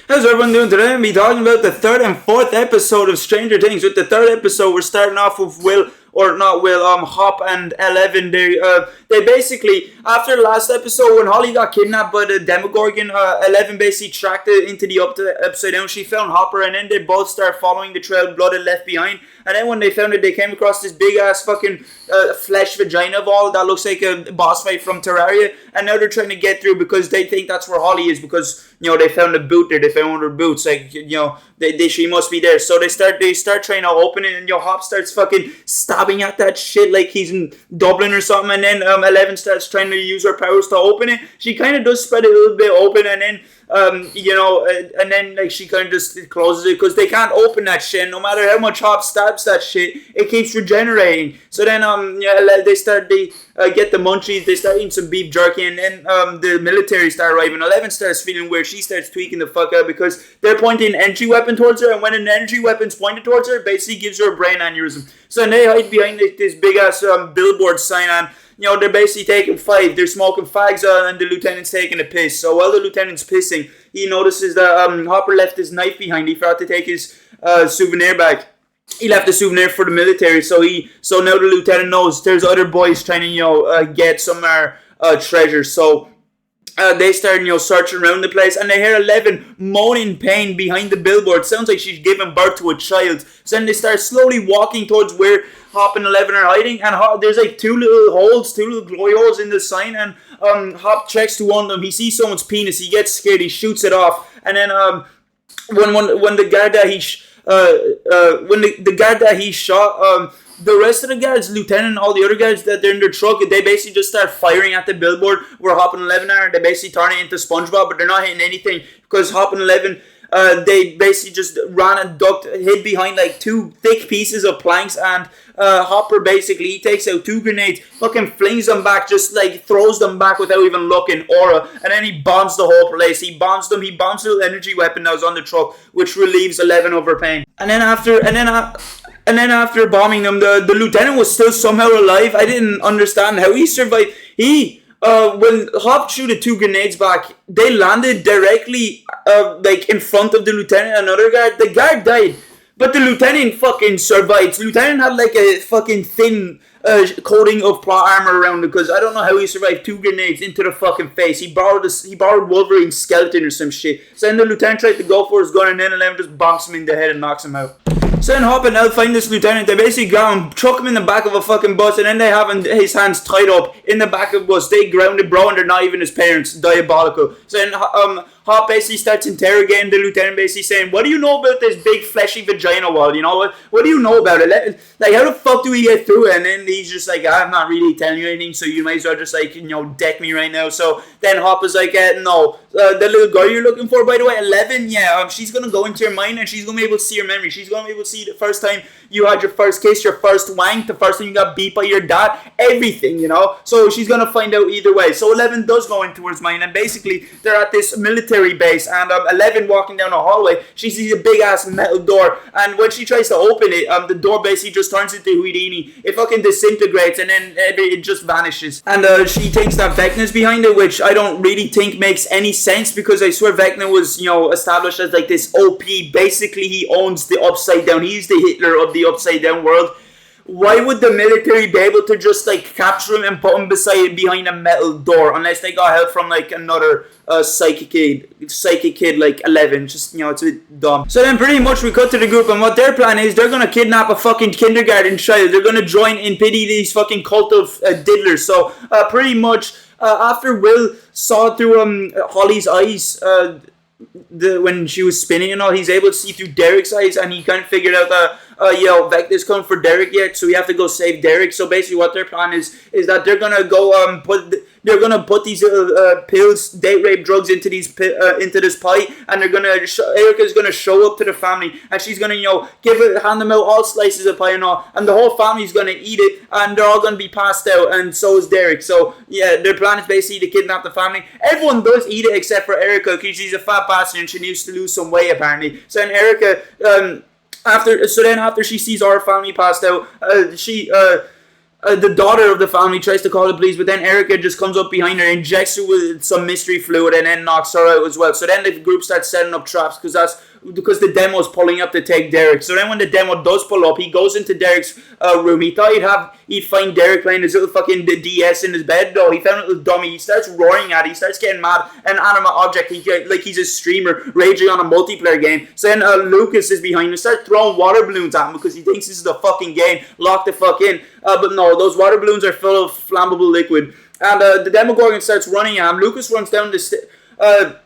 How's everyone doing today? I'll be talking about the third and fourth episode of Stranger Things. With the third episode, we're starting off with Will, or not Will, Hop and Eleven. They basically, after the last episode, when Holly got kidnapped by the Demogorgon, Eleven basically tracked it into the upside down. She found Hopper, and then they both start following the trail Blood had left behind. And then when they found it, they came across this big ass fucking flesh vagina ball that looks like a boss fight from Terraria. And now they're trying to get through because they think that's where Holly is, because they found a boot there. They found one of her boots. Like she must be there. So they start trying to open it, and Hop starts fucking stabbing at that shit like he's in Dublin or something. And then Eleven starts trying to use her powers to open it. She kind of does spread it a little bit open, and then and then like she kind of just closes it because they can't open that shit. And no matter how much Hop stabs that shit, it keeps regenerating. So then they get the munchies. They start eating some beef jerky, and then the military start arriving. Eleven starts feeling weird. She starts tweaking the fuck out because they're pointing an energy weapon towards her, and when an energy weapon's pointed towards her, it basically gives her a brain aneurysm. So then they hide behind this big ass billboard sign, and they're basically taking five. They're smoking fags, and the lieutenant's taking a piss. So while the lieutenant's pissing, he notices that Hopper left his knife behind. He forgot to take his souvenir back. He left a souvenir for the military. So now the lieutenant knows there's other boys trying to get some treasure. So they start searching around the place, and they hear Eleven moaning pain behind the billboard. Sounds like she's giving birth to a child. So then they start slowly walking towards where Hop and Eleven are hiding, and there's like two little glory holes in the sign, and Hop checks to one of them. He sees someone's penis. He gets scared. He shoots it off, and then when the guard that he shot, the rest of the guards, lieutenant and all the other guards that they're in their truck, they basically just start firing at the billboard where Hop and Eleven are. They basically turn it into SpongeBob, but they're not hitting anything because Hop and Eleven, they basically just ran and hid behind like two thick pieces of planks, and Hopper basically, he takes out two grenades, fucking flings them back, just like throws them back without even looking, aura, and then he bombs the whole place. He bombs the little energy weapon that was on the truck, which relieves Eleven of her pain. And then after bombing them, the lieutenant was still somehow alive. I didn't understand how he survived. When Hop shooted two grenades back, they landed directly like in front of the lieutenant and another guard. The guard died, but the lieutenant fucking survived. The lieutenant had like a fucking thin coating of plot armor around him, because I don't know how he survived two grenades into the fucking face. He borrowed Wolverine's skeleton or some shit. So then the lieutenant tried to go for his gun, and then Eleven just bonks him in the head and knocks him out. So then Hop and El find this lieutenant. They basically grab him, chuck him in the back of a fucking bus, and then they have his hands tied up in the back of the bus. They grounded bro, and they're not even his parents. Diabolical. So then Hop basically starts interrogating the lieutenant, basically saying, "What do you know about this big fleshy vagina wall? What do you know about it? Like, how the fuck do we get through it?" And then he's just like, "I'm not really telling you anything, so you might as well just deck me right now." So then Hop is like, "No, the little girl you're looking for, by the way, 11, yeah, she's gonna go into your mind, and she's gonna be able to see your memory. She's gonna be able to see the first time you had your first kiss, your first wank, the first time you got beat by your dad, everything, So she's gonna find out either way." So 11 does go into his mind, and basically they're at this military base, and 11 walking down a hallway, she sees a big ass metal door, and when she tries to open it, the door basically just turns into Houdini. It fucking disintegrates, and then it just vanishes. And she thinks that Vecna's behind it, which I don't really think makes any sense, because I swear Vecna was established as like this OP. Basically he owns the Upside Down. He's the Hitler of the Upside Down world. Why would the military be able to just like capture him and put him behind a metal door, unless they got help from like another psychic kid like 11? Just it's a bit dumb. So then pretty much we cut to the group, and what their plan is, they're gonna kidnap a fucking kindergarten child. They're gonna join in pity these fucking cult of diddlers. So pretty much after Will saw through Holly's eyes, when she was spinning and all, he's able to see through Derek's eyes, and he kind of figured out that Vecna's coming for Derek yet, so we have to go save Derek. So basically what their plan is that they're gonna go put these pills, date rape drugs into this pie, and Erica's gonna show up to the family, and she's gonna hand them out all slices of pie and all, and the whole family's gonna eat it, and they're all gonna be passed out, and so is Derek. So yeah, their plan is basically to kidnap the family. Everyone does eat it except for Erica, because she's a fat bastard and she needs to lose some weight apparently. So then Erica, after she sees our family passed out, the daughter of the family tries to call the police, but then Erica just comes up behind her, injects her with some mystery fluid, and then knocks her out as well. So then the group starts setting up traps because the demo's pulling up to take Derek. So then when the demo does pull up, he goes into Derek's room. He thought he'd find Derek playing his little fucking DS in his bed. No, he found a little dummy. He starts roaring at it. He starts getting mad. An animate object. Like he's a streamer raging on a multiplayer game. So then Lucas is behind him. Starts throwing water balloons at him because he thinks this is a fucking game. Lock the fuck in. But no, those water balloons are full of flammable liquid. And the Demogorgon starts running at him. Lucas runs down the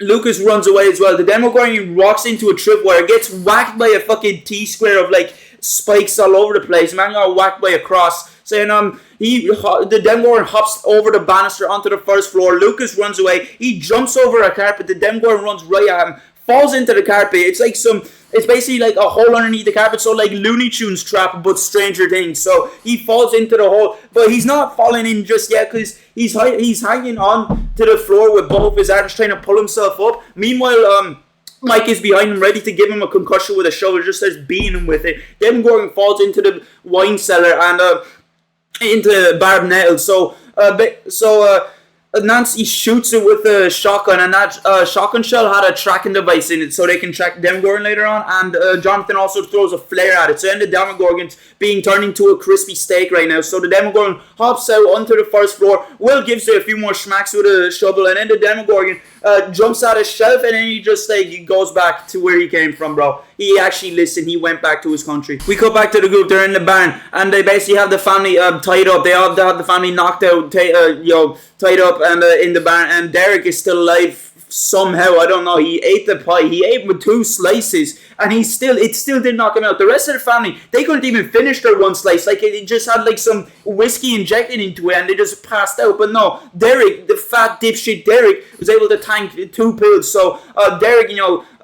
Lucas runs away as well. The Demogorgon walks into a tripwire, gets whacked by a fucking T-square of like spikes all over the place. Man got whacked by a cross. Saying the Demogorgon hops over the banister onto the first floor. Lucas runs away. He jumps over a carpet. The Demogorgon runs right at him. Falls into the carpet. It's basically like a hole underneath the carpet, so like Looney Tunes trap, but Stranger Things. So he falls into the hole, but he's not falling in just yet because he's hanging on to the floor with both his arms trying to pull himself up. Meanwhile, Mike is behind him, ready to give him a concussion with a shovel, just starts beating him with it. Demogorgon falls into the wine cellar and into Barb Nettle. So Nancy shoots it with a shotgun, and that shotgun shell had a tracking device in it so they can track Demogorgon later on, and Jonathan also throws a flare at it. So then the Demogorgon's being turned into a crispy steak right now. So the Demogorgon hops out onto the first floor. Will gives it a few more smacks with a shovel, and then the Demogorgon jumps out a shelf, and then he goes back to where he came from, bro. He actually listened. He went back to his country. We go back to the group. They're in the barn, and they basically have the family tied up. They have the family knocked out, tied up, and in the barn. And Derek is still alive somehow. I don't know. He ate the pie. He ate with 2 slices, and it still didn't knock him out. The rest of the family, they couldn't even finish their 1 slice. Like it just had like some whiskey injected into it, and they just passed out. But no, Derek, the fat dipshit Derek, was able to tank 2 pills. So Derek,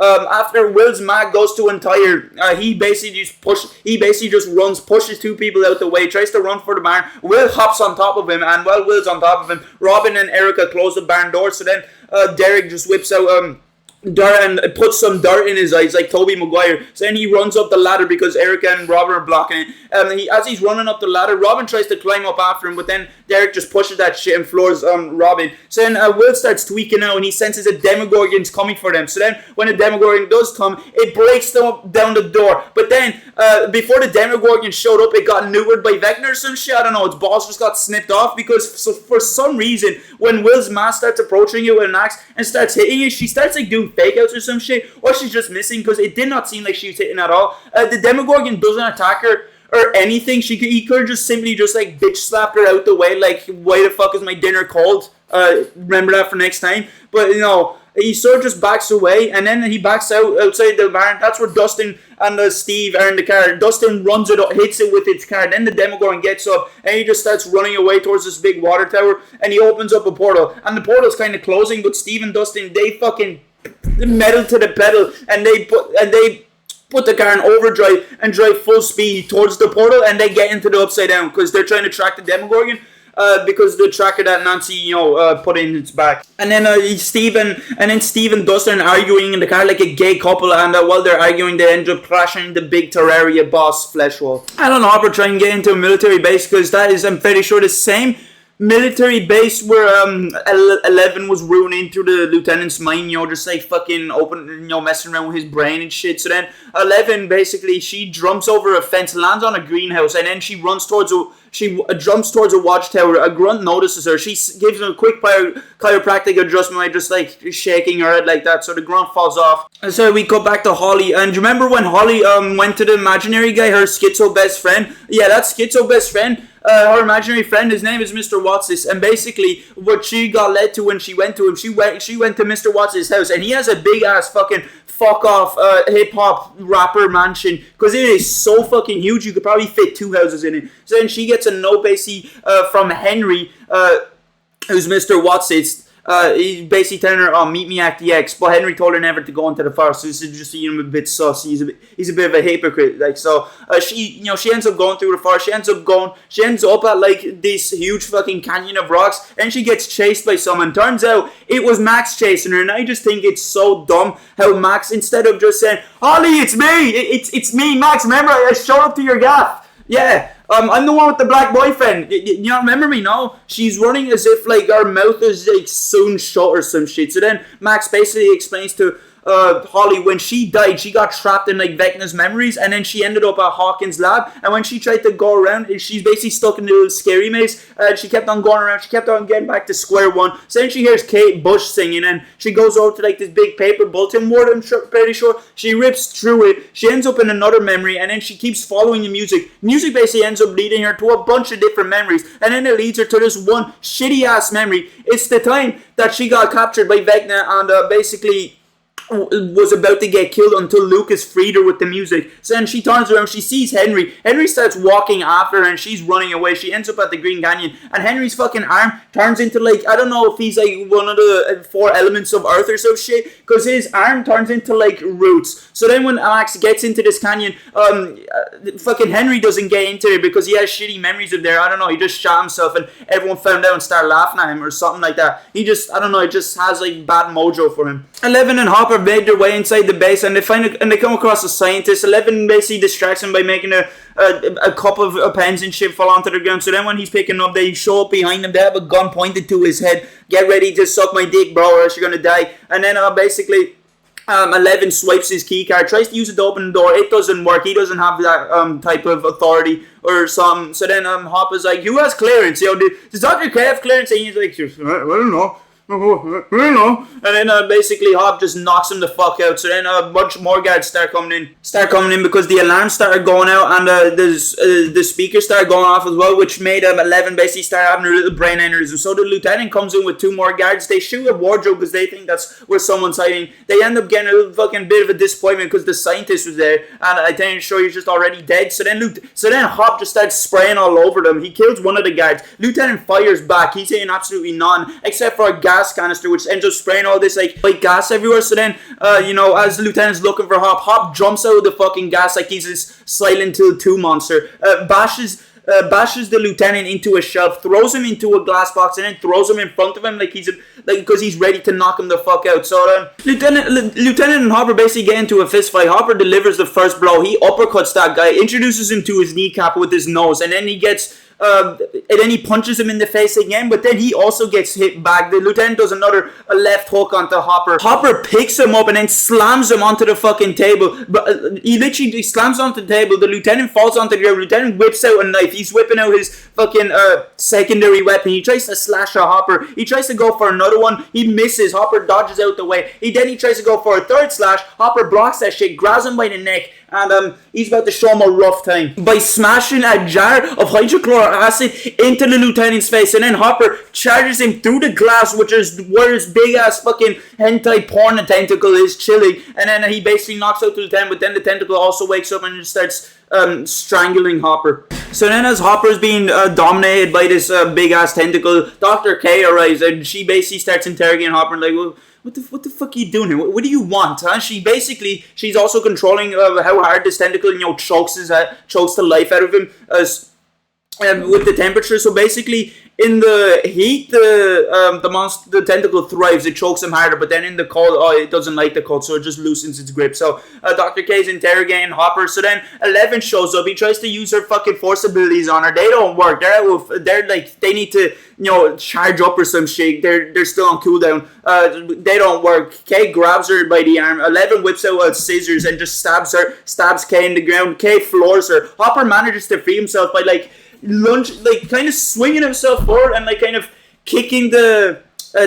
after Will's mag goes to entire, he basically just pushes 2 people out the way, tries to run for the barn. Will hops on top of him, and while Will's on top of him, Robin and Erica close the barn door. So then Derek just whips out dirt and puts some dirt in his eyes like Tobey Maguire. So then he runs up the ladder because Erica and Robin are blocking it. As he's running up the ladder, Robin tries to climb up after him, but then Derek just pushes that shit and floors Robin. So then Will starts tweaking out, and he senses a Demogorgon's coming for them. So then when the Demogorgon does come, it breaks them down the door. But then before the Demogorgon showed up, it got neutered by Vecna or some shit. I don't know. Its balls just got snipped off because for some reason when Will's ma starts approaching it with an axe and starts hitting it, she starts like doing fake outs or some shit, or she's just missing because it did not seem like she was hitting at all. The Demogorgon doesn't attack her or anything. He could have just simply just like bitch slapped her out the way, like, why the fuck is my dinner cold? Remember that for next time. But he sort of just backs away, and then he backs outside the barn. That's where Dustin and Steve are in the car. Dustin runs it up, hits it with its car. Then the Demogorgon gets up, and he just starts running away towards this big water tower, and he opens up a portal. And the portal's kind of closing, but Steve and Dustin, they fucking metal to the pedal, and they put the car in overdrive and drive full speed towards the portal, and they get into the upside down because they're trying to track the Demogorgon. Because the tracker that Nancy, put in its back. And then Steve and Dustin arguing in the car like a gay couple, and while they're arguing, they end up crashing the big Terraria boss flesh wall. I don't know, I'll try and get into a military base, because that is, I'm fairly sure, the same military base where 11 was ruining through the lieutenant's mind, just like fucking messing around with his brain and shit. So then 11, basically, she jumps over a fence, lands on a greenhouse, and then she jumps towards a watchtower. A grunt notices her. She gives him a quick chiropractic adjustment by just like shaking her head like that, so the grunt falls off. And so we go back to Holly. And do you remember when Holly went to the imaginary guy, her schizo best friend? Yeah, that schizo best friend, her imaginary friend, his name is Mr. Watsis, and basically what she got led to when she went to him, she went to Mr. Watsis' house, and he has a big ass fucking fuck off hip hop rapper mansion, because it is so fucking huge you could probably fit 2 houses in it. So then she gets a note basically from Henry, who's Mr. Watsis. He's basically telling her, meet me at the X, but Henry told her never to go into the forest, so this is just a bit sus. He's a bit of a hypocrite, like. So she ends up going through the forest. She ends up at like this huge fucking canyon of rocks, and she gets chased by someone. Turns out it was Max chasing her, and I just think it's so dumb how Max, instead of just saying, Holly, it's me, it's me, Max, remember I showed up to your gaff, Yeah, I'm the one with the black boyfriend. You don't remember me? No, she's running as if like her mouth is like sewn shut or some shit. So then Max basically explains to Holly when she died, she got trapped in like Vecna's memories, and then she ended up at Hawkins' lab. And when she tried to go around, she's basically stuck in the little scary maze. She kept on going around. She kept on getting back to square one. So then she hears Kate Bush singing, and she goes over to like this big paper bulletin board. I'm pretty sure she rips through it. She ends up in another memory, and then she keeps following the music. Music basically ends up leading her to a bunch of different memories, and then it leads her to this one shitty ass memory. It's the time that she got captured by Vecna and basically was about to get killed until Lucas freed her with the music. So then she turns around, she sees Henry. Henry starts walking after her and she's running away. She ends up at the Green Canyon and Henry's fucking arm turns into like, I don't know if he's like one of the four elements of Earth or some shit, because his arm turns into like roots. So then when Max gets into this canyon, fucking Henry doesn't get into it because he has shitty memories of there. I don't know, he just shot himself and everyone found out and started laughing at him or something like that. He just, I don't know, it just has like bad mojo for him. Eleven and Hopper made their way inside the base and they come across a scientist. 11 basically distracts him by making a cup of pens and shit fall onto the ground. So then when he's picking up, they show up behind him. They have a gun pointed to his head. Get ready to suck my dick, bro, or else you're gonna die. And then basically 11 swipes his key card, tries to use it to open the door. It doesn't work. He doesn't have that type of authority or something. So then Hopper's like, who has clearance? You know, does Dr. K have clearance? And he's like, I don't know. And then basically Hop just knocks him the fuck out. So then a bunch more guards start coming in because the alarm started going out and the speakers started going off as well, which made 11 basically start having a little brain aneurysm. So the lieutenant comes in with two more guards. They shoot a wardrobe because they think that's where someone's hiding. They end up getting a little fucking bit of a disappointment because the scientist was there and I think sure he's just already dead. So then Hop just starts spraying all over them. He kills one of the guards. Lieutenant fires back. He's saying absolutely none except for a gas canister which ends up spraying all this like white gas everywhere. So then as the lieutenant's looking for Hop jumps out of the fucking gas like he's this Silent Hill 2 monster, bashes the lieutenant into a shelf, throws him into a glass box, and then throws him in front of him like because he's ready to knock him the fuck out. So Lieutenant and Hopper basically get into a fist fight. Hopper delivers the first blow. He uppercuts that guy, introduces him to his kneecap with his nose, and then he gets and then he punches him in the face again, but then he also gets hit back. The lieutenant does another left hook onto Hopper. Hopper picks him up and then slams him onto the fucking table. But he literally slams onto the table. The lieutenant falls onto the ground. The lieutenant whips out a knife. He's whipping out his fucking secondary weapon. He tries to slash at Hopper. He tries to go for another one. He misses. Hopper dodges out the way. Then he tries to go for a third slash. Hopper blocks that shit, grabs him by the neck, and he's about to show him a rough time by smashing a jar of hydrochloric acid into the lieutenant's face. And then Hopper charges him through the glass, which is where his big ass fucking hentai porn tentacle is chilling. And then he basically knocks out the lieutenant, but then the tentacle also wakes up and just starts strangling Hopper. So then as Hopper's being dominated by this big ass tentacle, Dr. K arrives and she basically starts interrogating Hopper and like, well, what the fuck are you doing here? What do you want? Huh? She's also controlling how hard this tentacle, chokes the life out of him with the temperature. So basically, in the heat, the tentacle thrives. It chokes him harder, but then in the cold, it doesn't like the cold, so it just loosens its grip. So Dr. K's interrogating Hopper. So then 11 shows up. He tries to use her fucking force abilities on her. They don't work. They're like they need to charge up or some shit. They're still on cooldown. They don't work. Kay grabs her by the arm. 11 whips out scissors and just stabs Kay in the ground. Kay floors her. Hopper manages to free himself by kind of swinging himself forward and kind of kicking the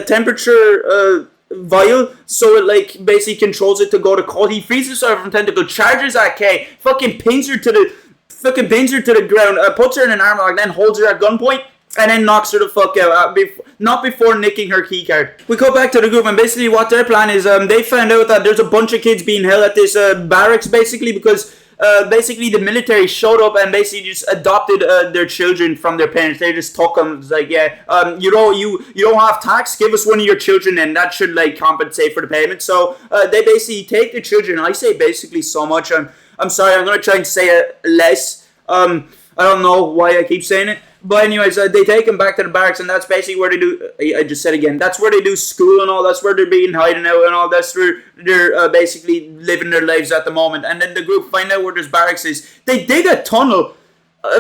temperature vial so it basically controls it to go to cold. He frees himself from tentacle, charges at Kay, fucking pins her to the ground, puts her in an arm lock, then holds her at gunpoint. And then knocks her the fuck out, not before nicking her keycard. We go back to the group, and basically what their plan is, they found out that there's a bunch of kids being held at this barracks, basically, because basically the military showed up and basically just adopted their children from their parents. They just took them. It's like, you don't have tax, give us one of your children and that should compensate for the payment. So they basically take the children. I say basically so much. I'm sorry, I'm going to try and say it less. I don't know why I keep saying it. But anyways, they take them back to the barracks, and that's basically where they do, I just said again, that's where they do school and all, that's where they're being hiding out and all, that's where they're basically living their lives at the moment. And then the group find out where this barracks is. They dig a tunnel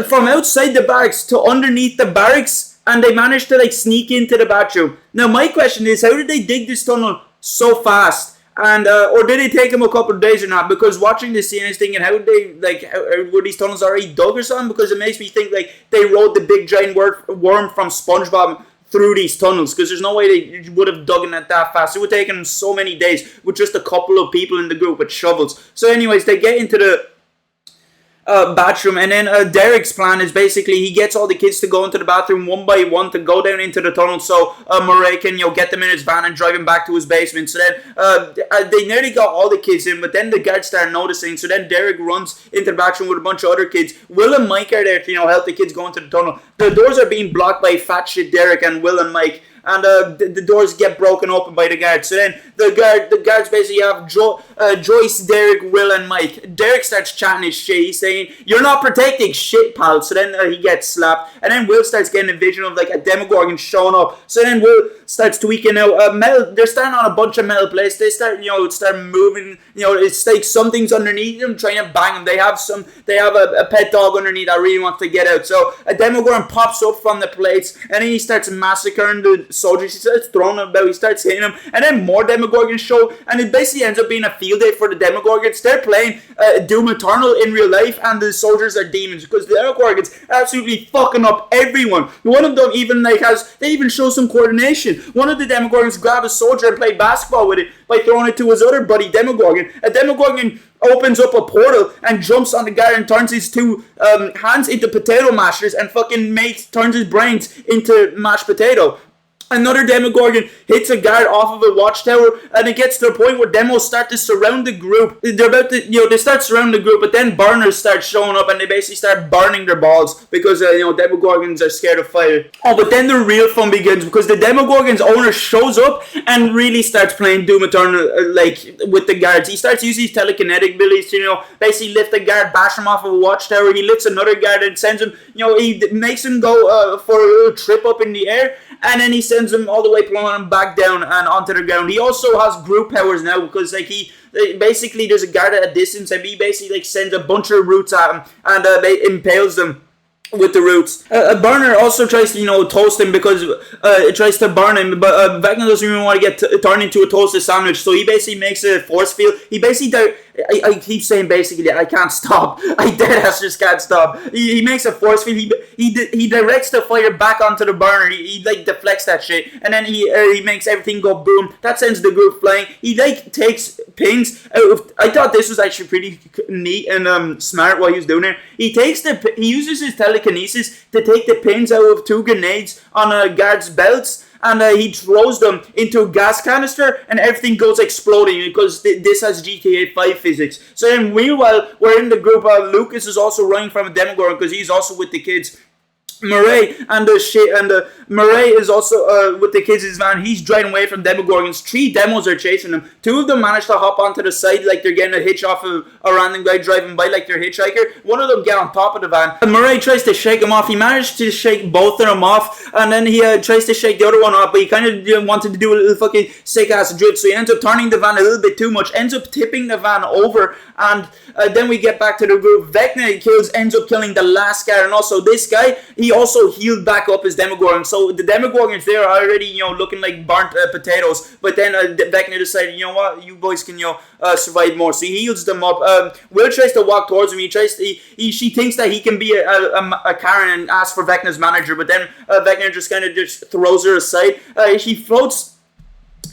from outside the barracks to underneath the barracks, and they managed to like sneak into the bathroom. Now my question is, how did they dig this tunnel so fast? And or did it take them a couple of days or not? Because watching this scene, I was thinking, how did they like? Were these tunnels already dug or something? Because it makes me think like they rode the big giant worm from SpongeBob through these tunnels. Because there's no way they would have dug it that fast. It would have taken them so many days with just a couple of people in the group with shovels. So, anyways, they get into the bathroom, and then Derek's plan is basically he gets all the kids to go into the bathroom one by one to go down into the tunnel, so Murray can get them in his van and drive him back to his basement. So then they nearly got all the kids in, but then the guards start noticing. So then Derek runs into the bathroom with a bunch of other kids. Will and Mike are there to help the kids go into the tunnel. The doors are being blocked by fat shit Derek and Will and Mike. And the doors get broken open by the guards. So then the guards basically have Joyce, Derek, Will, and Mike. Derek starts chatting his shit. He's saying, "You're not protecting shit, pal." So then he gets slapped. And then Will starts getting a vision of like a Demogorgon showing up. So then Will starts tweaking out. They're standing on a bunch of metal plates. They start moving. It's like something's underneath them trying to bang them. They have a pet dog underneath that really wants to get out. So a Demogorgon pops up from the plates, and then he starts massacring the soldiers. He starts throwing them about. He starts hitting them, and then more Demogorgons show, and it basically ends up being a field day for the Demogorgons. They're playing Doom Eternal in real life, and the soldiers are demons because the Demogorgons are absolutely fucking up everyone. One of them even show some coordination. One of the Demogorgons grab a soldier and play basketball with it by throwing it to his other buddy Demogorgon. A Demogorgon opens up a portal and jumps on the guy and turns his two hands into potato mashers and fucking turns his brains into mashed potato. Another Demogorgon hits a guard off of a watchtower, and it gets to the point where demos start to surround the group. They're about to, they start surrounding the group, but then burners start showing up, and they basically start burning their balls because, Demogorgons are scared of fire. Oh, but then the real fun begins because the Demogorgon's owner shows up and really starts playing Doom Eternal, with the guards. He starts using his telekinetic abilities to, basically lift a guard, bash him off of a watchtower. He lifts another guard and sends him, he makes him go for a little trip up in the air. And then he sends him all the way, pulling him back down and onto the ground. He also has group powers now because basically there's a guard at a distance, and he basically sends a bunch of roots at him and impales them with the roots. A burner also tries to, toast him because it tries to burn him, but Vecna doesn't even want to get turned into a toasted sandwich, so he basically makes a force field. He basically, I keep saying basically, I can't stop. I deadass just can't stop. He makes a force field. He directs the fire back onto the burner. He deflects that shit, and then he makes everything go boom. That sends the group flying. He takes pins out of. I thought this was actually pretty neat and smart what he was doing there. He uses his telekinesis to take the pins out of two grenades on a guard's belts, and he throws them into a gas canister, and everything goes exploding because this has GTA 5 physics. So then, meanwhile, we're in the group. Lucas is also running from a Demogorgon because he's also with the kids. Murray Murray is also with the kids in his van. He's driving away from Demogorgons. 3 demos are chasing him. 2 of them manage to hop onto the side like they're getting a hitch off of a random guy driving by like they're a hitchhiker. One of them get on top of the van. And Murray tries to shake him off. He managed to shake both of them off, and then he tries to shake the other one off, but he kind of wanted to do a little fucking sick ass drift, so he ends up turning the van a little bit too much, ends up tipping the van over, and then we get back to the group. Vecna ends up killing the last guy, and also this guy, he also healed back up his Demogorgon. So the Demogorgons there are already, looking like burnt potatoes. But then Vecna decided, you know what, you boys can, survive more. So he heals them up. Will tries to walk towards him. She thinks that he can be a Karen and asks for Vecna's manager. But then Vecna just throws her aside. He floats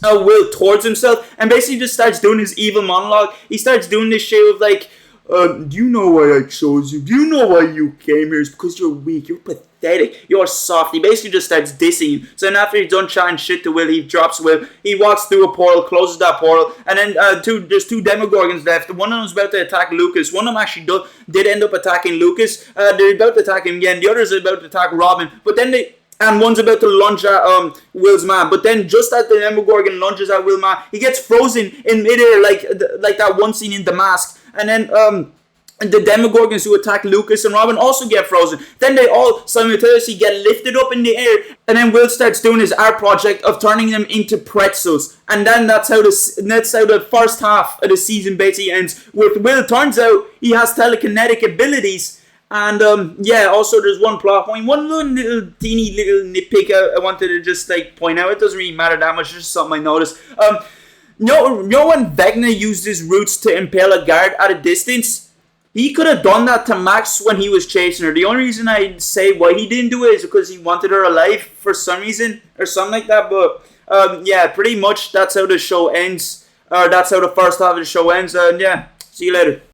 Will towards himself and basically just starts doing his evil monologue. He starts doing this shit of like, do you know why I chose you? Do you know why you came here? It's because you're weak. You're pathetic. You're soft. He basically just starts dissing him. So then after he's done chatting shit to Will, he drops Will. He walks through a portal, closes that portal, and then there's 2 Demogorgons left. One of them's about to attack Lucas. One of them actually did end up attacking Lucas. They're about to attack him again. The other's about to attack Robin. But then and one's about to lunge at Will's man. But then just as the Demogorgon lunges at Will's man, he gets frozen in midair like that one scene in The Mask. And then the Demogorgons who attack Lucas and Robin also get frozen. Then they all simultaneously get lifted up in the air. And then Will starts doing his art project of turning them into pretzels. And then that's how the first half of the season basically ends. With Will, turns out he has telekinetic abilities. And yeah, also there's one plot point, one little teeny little nitpick I wanted to just like point out. It doesn't really matter that much. It's just something I noticed. No, when Vecna used his roots to impale a guard at a distance, he could have done that to Max when he was chasing her. The only reason I say why he didn't do it is because he wanted her alive for some reason or something like that. But yeah, pretty much that's how the show ends. Or that's how the first half of the show ends. And yeah, see you later.